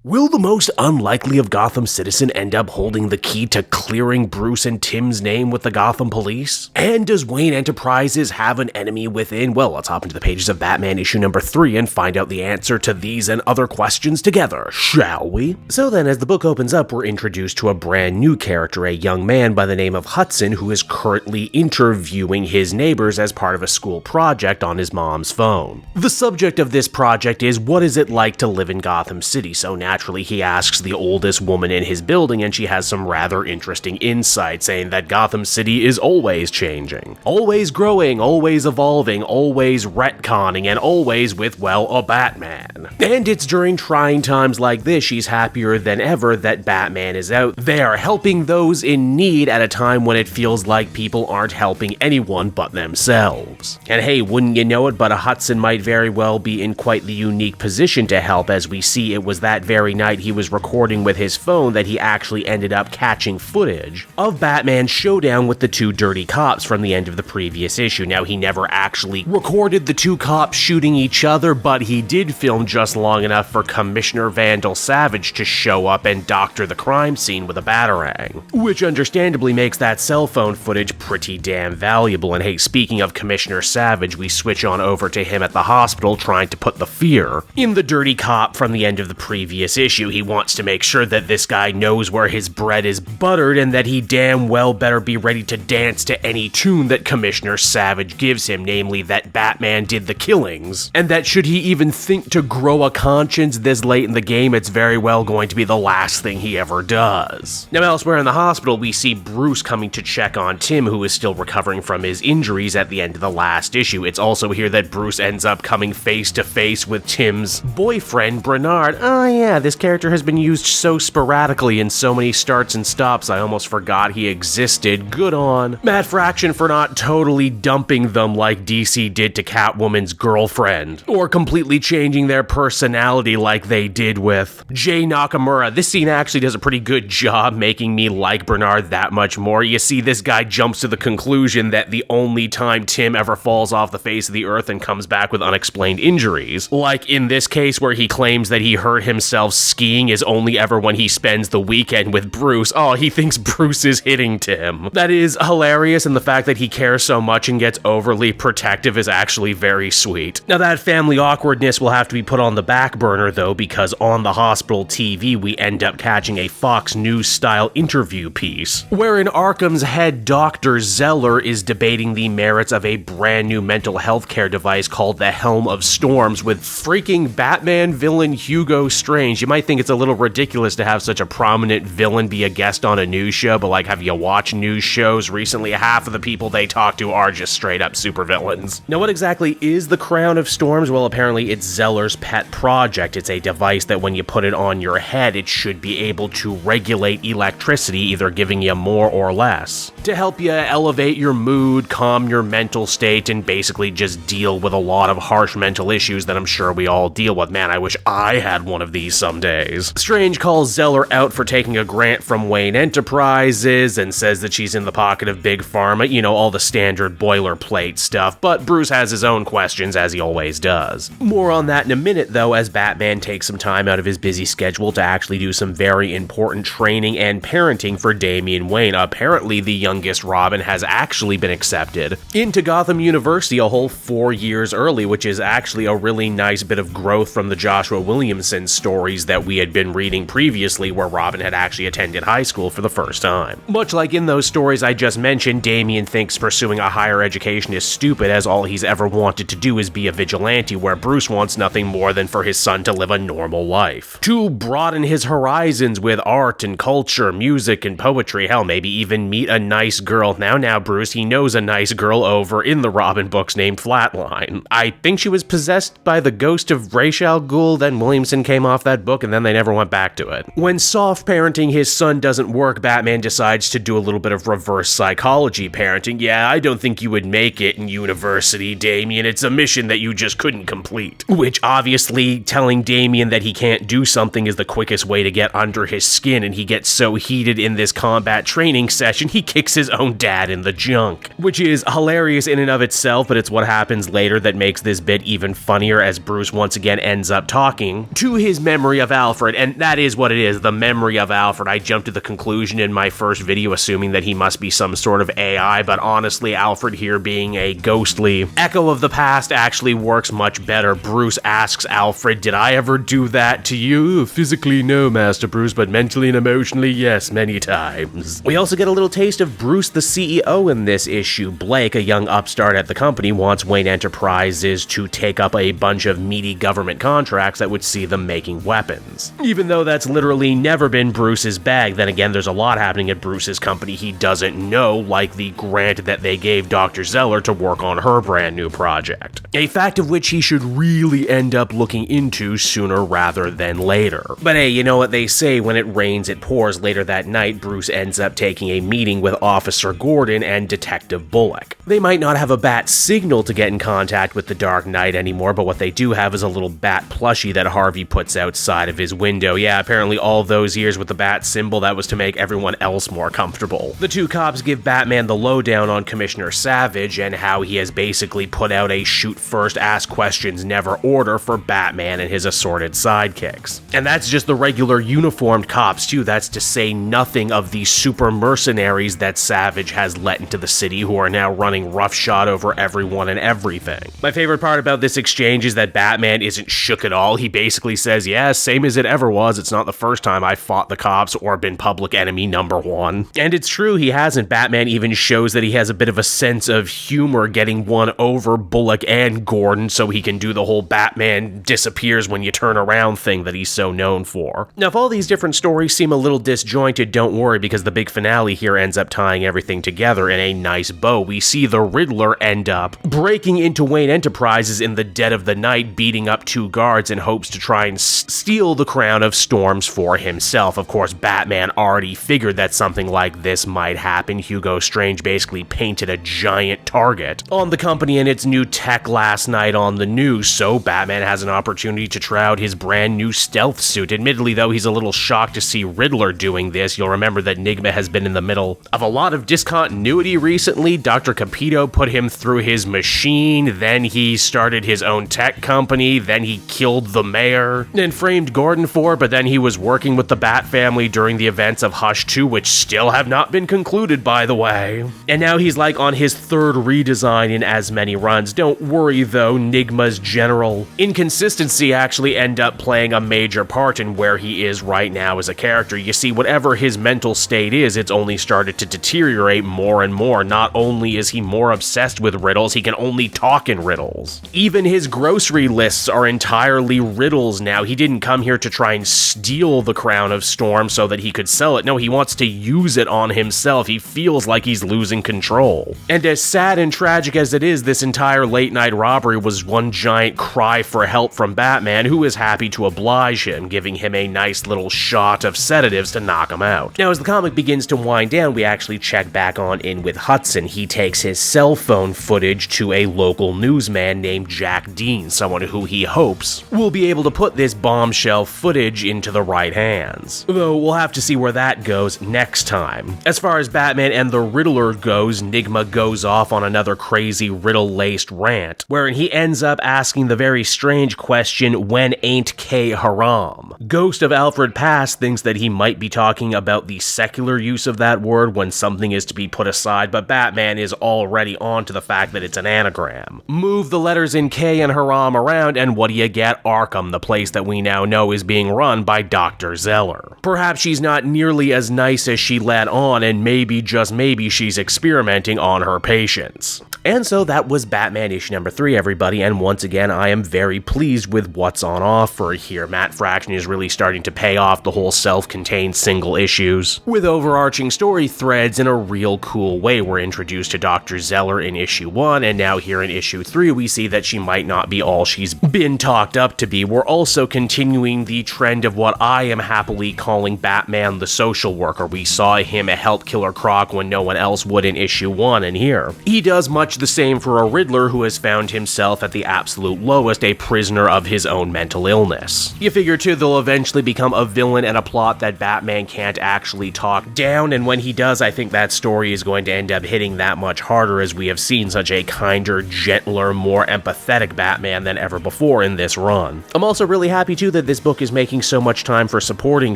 Will the most unlikely of Gotham citizen end up holding the key to clearing Bruce and Tim's name with the Gotham police? And does Wayne Enterprises have an enemy within? Well, let's hop into the pages of Batman issue number 3 and find out the answer to these and other questions together, shall we? So then, as the book opens up, we're introduced to a brand new character, a young man by the name of Hudson, who is currently interviewing his neighbors as part of a school project on his mom's phone. The subject of this project is, what is it like to live in Gotham City? So naturally, he asks the oldest woman in his building, and she has some rather interesting insight, saying that Gotham City is always changing, always growing, always evolving, always retconning, and always with, well, a Batman. And it's during trying times like this she's happier than ever that Batman is out there helping those in need at a time when it feels like people aren't helping anyone but themselves. And hey, wouldn't you know it, but a Hudson might very well be in quite the unique position to help, as we see it was that very night he was recording with his phone that he actually ended up catching footage of Batman's showdown with the two dirty cops from the end of the previous issue. Now, he never actually recorded the two cops shooting each other, but he did film just long enough for Commissioner Vandal Savage to show up and doctor the crime scene with a batarang, which understandably makes that cell phone footage pretty damn valuable. And hey, speaking of Commissioner Savage, we switch on over to him at the hospital trying to put the fear in the dirty cop from the end of the previous issue. He wants to make sure that this guy knows where his bread is buttered and that he damn well better be ready to dance to any tune that Commissioner Savage gives him, namely that Batman did the killings, and that should he even think to grow a conscience this late in the game, it's very well going to be the last thing he ever does. Now, elsewhere in the hospital, we see Bruce coming to check on Tim, who is still recovering from his injuries at the end of the last issue. It's also here that Bruce ends up coming face to face with Tim's boyfriend, Bernard. Oh yeah, this character has been used so sporadically in so many starts and stops, I almost forgot he existed. Good on Matt Fraction for not totally dumping them like DC did to Catwoman's girlfriend, or completely changing their personality like they did with Jay Nakamura. This scene actually does a pretty good job making me like Bernard that much more. You see, this guy jumps to the conclusion that the only time Tim ever falls off the face of the earth and comes back with unexplained injuries, like in this case where he claims that he hurt himself skiing, is only ever when he spends the weekend with Bruce. Oh, he thinks Bruce is hitting Tim. That is hilarious, and the fact that he cares so much and gets overly protective is actually very sweet. Now, that family awkwardness will have to be put on the back burner though, because on the hospital TV we end up catching a Fox News style interview piece wherein Arkham's head Dr. Zeller is debating the merits of a brand new mental health care device called the Helm of Storms with freaking Batman villain Hugo Strange. You might think it's a little ridiculous to have such a prominent villain be a guest on a news show, but like, have you watched news shows recently? Half of the people they talk to are just straight up supervillains. Now, what exactly is the Crown of Storms? Well, apparently it's Zeller's pet project. It's a device that when you put it on your head, it should be able to regulate electricity, either giving you more or less, to help you elevate your mood, calm your mental state, and basically just deal with a lot of harsh mental issues that I'm sure we all deal with. Man, I wish I had one of these some days. Strange calls Zeller out for taking a grant from Wayne Enterprises and says that she's in the pocket of Big Pharma, you know, all the standard boilerplate stuff, but Bruce has his own questions, as he always does. More on that in a minute though, as Batman takes some time out of his busy schedule to actually do some very important training and parenting for Damian Wayne. Apparently the youngest Robin has actually been accepted into Gotham University a whole 4 years early, which is actually a really nice bit of growth from the Joshua Williamson stories that we had been reading previously, where Robin had actually attended high school for the first time. Much like in those stories I just mentioned, Damian thinks pursuing a higher education is stupid, as all he's ever wanted to do is be a vigilante, where Bruce wants nothing more than for his son to live a normal life, to broaden his horizons with art and culture, music and poetry, hell, maybe even meet a nice girl. Now, Bruce, he knows a nice girl over in the Robin books named Flatline. I think she was possessed by the ghost of Ra's al Ghul, then Williamson came off that book and then they never went back to it. When soft parenting his son doesn't work, Batman decides to do a little bit of reverse psychology parenting. Yeah, I don't think you would make it in university, Damian. It's a mission that you just couldn't complete. Which obviously telling Damian that he can't do something is the quickest way to get under his skin, and he gets so heated in this combat training session he kicks his own dad in the junk. Which is hilarious in and of itself, but it's what happens later that makes this bit even funnier, as Bruce once again ends up talking to his memory memory of Alfred, and that is what it is, the memory of Alfred. I jumped to the conclusion in my first video assuming that he must be some sort of AI, but honestly, Alfred here being a ghostly echo of the past actually works much better. Bruce asks Alfred, "Did I ever do that to you?" "Physically, no, Master Bruce, but mentally and emotionally, yes, many times." We also get a little taste of Bruce the CEO in this issue. Blake, a young upstart at the company, wants Wayne Enterprises to take up a bunch of meaty government contracts that would see them making weapons. Even though that's literally never been Bruce's bag, then again, there's a lot happening at Bruce's company he doesn't know, like the grant that they gave Dr. Zeller to work on her brand new project. A fact of which he should really end up looking into sooner rather than later. But hey, you know what they say, when it rains it pours. Later that night, Bruce ends up taking a meeting with Officer Gordon and Detective Bullock. They might not have a bat signal to get in contact with the Dark Knight anymore, but what they do have is a little bat plushie that Harvey puts outside of his window. Yeah, apparently all those years with the bat symbol, that was to make everyone else more comfortable. The two cops give Batman the lowdown on Commissioner Savage and how he has basically put out a shoot first, ask questions never order for Batman and his assorted sidekicks. And that's just the regular uniformed cops too. That's to say nothing of the super mercenaries that Savage has let into the city, who are now running roughshod over everyone and everything. My favorite part about this exchange is that Batman isn't shook at all. He basically says, "Yeah, same as it ever was. It's not the first time I fought the cops or been public enemy number one." And it's true, he hasn't. Batman even shows that he has a bit of a sense of humor, getting one over Bullock and Gordon so he can do the whole Batman disappears when you turn around thing that he's so known for. Now, if all these different stories seem a little disjointed, don't worry, because the big finale here ends up tying everything together in a nice bow. We see the Riddler end up breaking into Wayne Enterprises in the dead of the night, beating up two guards in hopes to try and steal the Crown of Storms for himself. Of course, Batman already figured that something like this might happen. Hugo Strange basically painted a giant target on the company and its new tech last night on the news, so Batman has an opportunity to try out his brand new stealth suit. Admittedly, though, he's a little shocked to see Riddler doing this. You'll remember that Enigma has been in the middle of a lot of discontinuity recently. Dr. Capito put him through his machine, then he started his own tech company, then he killed the mayor, and framed Gordon for, but then he was working with the Bat family during the events of Hush 2, which still have not been concluded, by the way. And now he's like on his third redesign in as many runs. Don't worry though, Enigma's general inconsistency actually end up playing a major part in where he is right now as a character. You see, whatever his mental state is, it's only started to deteriorate more and more. Not only is he more obsessed with riddles, he can only talk in riddles. Even his grocery lists are entirely riddles now. He didn't come here to try and steal the Crown of Storm so that he could sell it. No, he wants to use it on himself. He feels like he's losing control. And as sad and tragic as it is, this entire late night robbery was one giant cry for help from Batman, who is happy to oblige him, giving him a nice little shot of sedatives to knock him out. Now, as the comic begins to wind down, we actually check back on in with Hudson. He takes his cell phone footage to a local newsman named Jack Dean, someone who he hopes will be able to put this bombshell footage into the right hands. Though we'll have to see where that goes next time. As far as Batman and the Riddler goes, Enigma goes off on another crazy riddle-laced rant, wherein he ends up asking the very strange question, when ain't K haram? Ghost of Alfred Past thinks that he might be talking about the secular use of that word when something is to be put aside, but Batman is already on to the fact that it's an anagram. Move the letters in K and haram around, and what do you get? Arkham, the place that we now know is being run by Dr. Zeller. Perhaps she's not nearly as nice as she let on, and maybe, just maybe, she's experimenting on her patients. And so that was Batman issue number 3, everybody, and once again, I am very pleased with what's on offer here. Matt Fraction is really starting to pay off the whole self-contained single issues with overarching story threads in a real cool way. We're introduced to Dr. Zeller in issue 1, and now here in issue 3, we see that she might not be all she's been talked up to be. We're also continuing the trend of what I am happily calling Batman the social worker. We saw him help Killer Croc when no one else would in issue 1, and here he does much the same for a Riddler who has found himself at the absolute lowest, a prisoner of his own mental illness. You figure too they'll eventually become a villain and a plot that Batman can't actually talk down, and when he does, I think that story is going to end up hitting that much harder, as we have seen such a kinder, gentler, more empathetic Batman than ever before in this run. I'm also really happy too that that this book is making so much time for supporting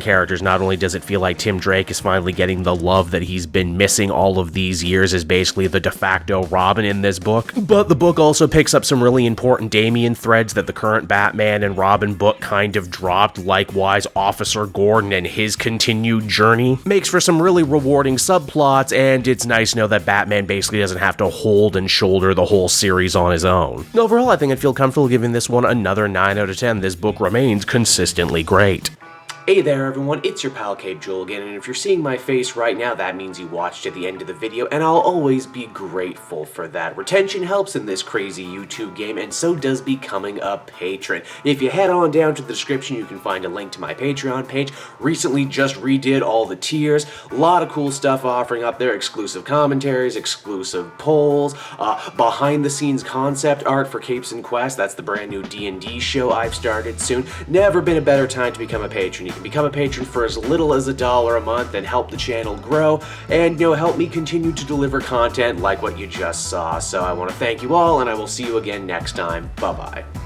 characters. Not only does it feel like Tim Drake is finally getting the love that he's been missing all of these years as basically the de facto Robin in this book, but the book also picks up some really important Damian threads that the current Batman and Robin book kind of dropped. Likewise, Officer Gordon and his continued journey makes for some really rewarding subplots, and it's nice to know that Batman basically doesn't have to hold and shoulder the whole series on his own. Overall, I think I'd feel comfortable giving this one another 9 out of 10. This book remains consistently great. Hey there everyone, it's your pal Cape Joel again, and if you're seeing my face right now, that means you watched at the end of the video, and I'll always be grateful for that. Retention helps in this crazy YouTube game, and so does becoming a patron. If you head on down to the description, you can find a link to my Patreon page. Recently just redid all the tiers, a lot of cool stuff offering up there, exclusive commentaries, exclusive polls, behind the scenes concept art for Capes and Quest. That's the brand new D&D show I've started soon. Never been a better time to become a patron. You can become a patron for as little as $1 a month and help the channel grow and, help me continue to deliver content like what you just saw. So I want to thank you all, and I will see you again next time. Bye-bye.